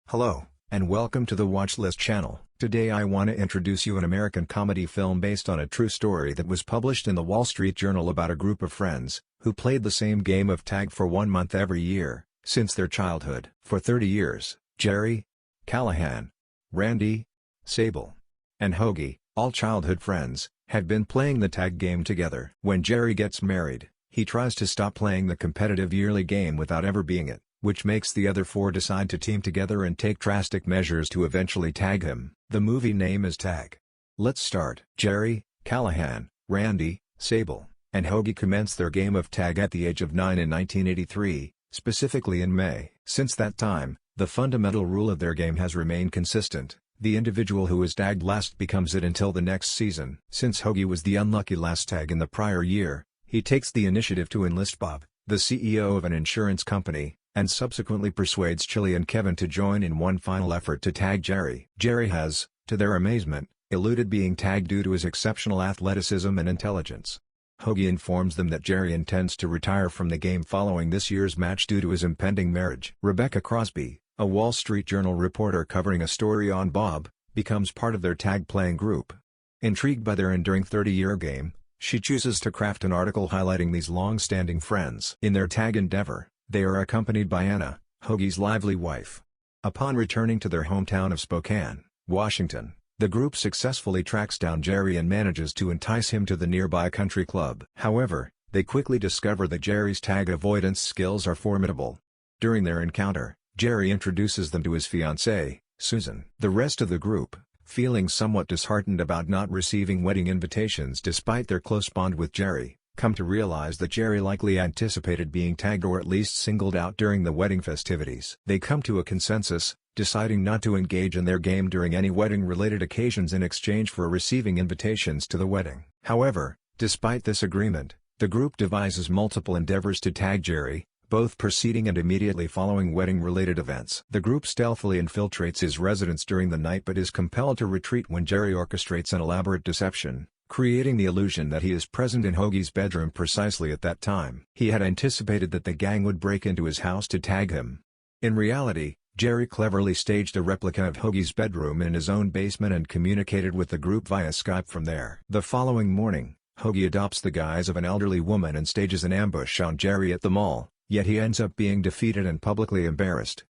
Hello, and welcome to the Watchlist channel. Today I want to introduce you an American comedy film based on a true story that was published in the Wall Street Journal about a group of friends, who played the same game of tag for 1 month every year, since their childhood. For 30 years, Jerry, Callahan, Randy, Sable, and Hoagie, all childhood friends, have been playing the tag game together. When Jerry gets married, he tries to stop playing the competitive yearly game without ever being it, which makes the other four decide to team together and take drastic measures to eventually tag him. The movie name is Tag. Let's start. Jerry, Callahan, Randy, Sable, and Hoagie commenced their game of tag at the age of 9 in 1983, specifically in May. Since that time, the fundamental rule of their game has remained consistent: the individual who is tagged last becomes it until the next season. Since Hoagie was the unlucky last tag in the prior year, he takes the initiative to enlist Bob, the CEO of an insurance company, and subsequently persuades Chili and Kevin to join in one final effort to tag Jerry. Jerry has, to their amazement, eluded being tagged due to his exceptional athleticism and intelligence. Hoagie informs them that Jerry intends to retire from the game following this year's match due to his impending marriage. Rebecca Crosby, a Wall Street Journal reporter covering a story on Bob, becomes part of their tag-playing group. Intrigued by their enduring 30-year game, she chooses to craft an article highlighting these long-standing friends. In their tag endeavor, they are accompanied by Anna, Hoagie's lively wife. Upon returning to their hometown of Spokane, Washington, the group successfully tracks down Jerry and manages to entice him to the nearby country club. However, they quickly discover that Jerry's tag avoidance skills are formidable. During their encounter, Jerry introduces them to his fiancée, Susan. The rest of the group, feeling somewhat disheartened about not receiving wedding invitations despite their close bond with Jerry, come to realize that Jerry likely anticipated being tagged or at least singled out during the wedding festivities. They come to a consensus, deciding not to engage in their game during any wedding-related occasions in exchange for receiving invitations to the wedding. However, despite this agreement, the group devises multiple endeavors to tag Jerry, both preceding and immediately following wedding-related events. The group stealthily infiltrates his residence during the night but is compelled to retreat when Jerry orchestrates an elaborate deception, creating the illusion that he is present in Hoagie's bedroom precisely at that time. He had anticipated that the gang would break into his house to tag him. In reality, Jerry cleverly staged a replica of Hoagie's bedroom in his own basement and communicated with the group via Skype from there. The following morning, Hoagie adopts the guise of an elderly woman and stages an ambush on Jerry at the mall, yet he ends up being defeated and publicly embarrassed.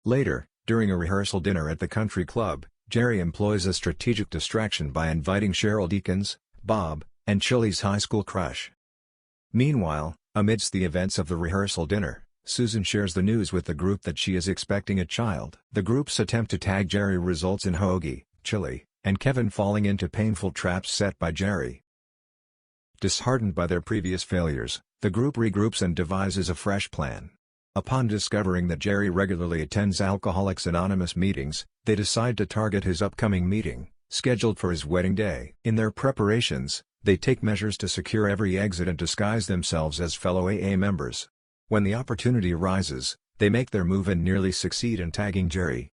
Later, during a rehearsal dinner at the country club, Jerry employs a strategic distraction by inviting Cheryl Deakins, Bob, and Chili's high school crush. Meanwhile, amidst the events of the rehearsal dinner, Susan shares the news with the group that she is expecting a child. The group's attempt to tag Jerry results in Hoagie, Chili, and Kevin falling into painful traps set by Jerry. Disheartened by their previous failures, the group regroups and devises a fresh plan. Upon discovering that Jerry regularly attends Alcoholics Anonymous meetings, they decide to target his upcoming meeting, scheduled for his wedding day. In their preparations, they take measures to secure every exit and disguise themselves as fellow AA members. When the opportunity arises, they make their move and nearly succeed in tagging Jerry.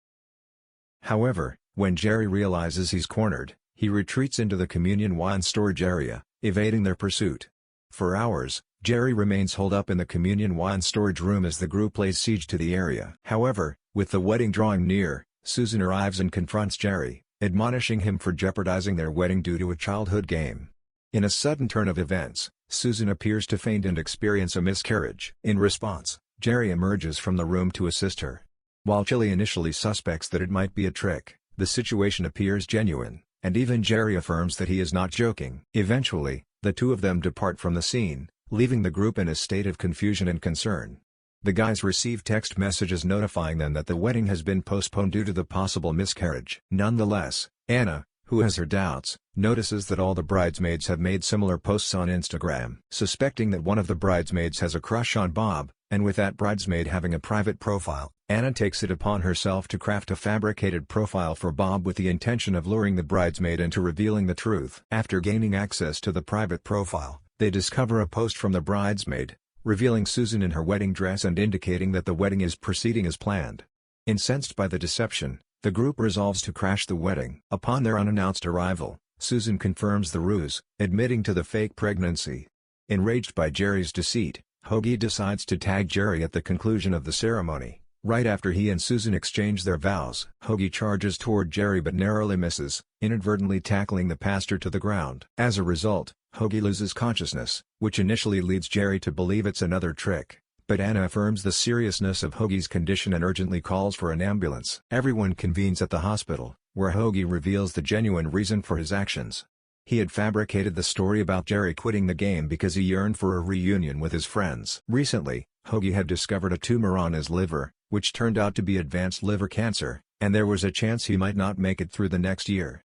However, when Jerry realizes he's cornered, he retreats into the communion wine storage area, evading their pursuit. For hours, Jerry remains holed up in the communion wine storage room as the group lays siege to the area. However, with the wedding drawing near, Susan arrives and confronts Jerry, admonishing him for jeopardizing their wedding due to a childhood game. In a sudden turn of events, Susan appears to faint and experience a miscarriage. In response, Jerry emerges from the room to assist her. While Chili initially suspects that it might be a trick, the situation appears genuine, and even Jerry affirms that he is not joking. Eventually, the two of them depart from the scene, leaving the group in a state of confusion and concern. The guys receive text messages notifying them that the wedding has been postponed due to the possible miscarriage. Nonetheless, Anna, who has her doubts, notices that all the bridesmaids have made similar posts on Instagram. Suspecting that one of the bridesmaids has a crush on Bob, and with that bridesmaid having a private profile, Anna takes it upon herself to craft a fabricated profile for Bob with the intention of luring the bridesmaid into revealing the truth. After gaining access to the private profile, they discover a post from the bridesmaid, revealing Susan in her wedding dress and indicating that the wedding is proceeding as planned. Incensed by the deception, the group resolves to crash the wedding. Upon their unannounced arrival, Susan confirms the ruse, admitting to the fake pregnancy. Enraged by Jerry's deceit, Hoagie decides to tag Jerry at the conclusion of the ceremony. Right after he and Susan exchange their vows, Hoagie charges toward Jerry but narrowly misses, inadvertently tackling the pastor to the ground. As a result, Hoagie loses consciousness, which initially leads Jerry to believe it's another trick, but Anna affirms the seriousness of Hoagie's condition and urgently calls for an ambulance. Everyone convenes at the hospital, where Hoagie reveals the genuine reason for his actions. He had fabricated the story about Jerry quitting the game because he yearned for a reunion with his friends. Recently, Hoagie had discovered a tumor on his liver, which turned out to be advanced liver cancer, and there was a chance he might not make it through the next year.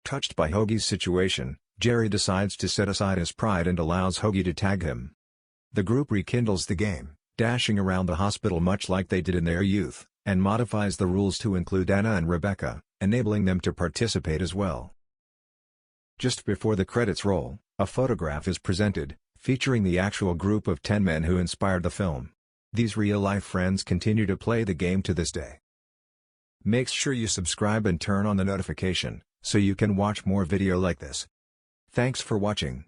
Touched by Hoagie's situation, Jerry decides to set aside his pride and allows Hoagie to tag him. The group rekindles the game, dashing around the hospital much like they did in their youth, and modifies the rules to include Anna and Rebecca, enabling them to participate as well. Just before the credits roll, a photograph is presented, featuring the actual group of 10 men who inspired the film. These real-life friends continue to play the game to this day. Make sure you subscribe and turn on the notification, so you can watch more video like this. Thanks for watching.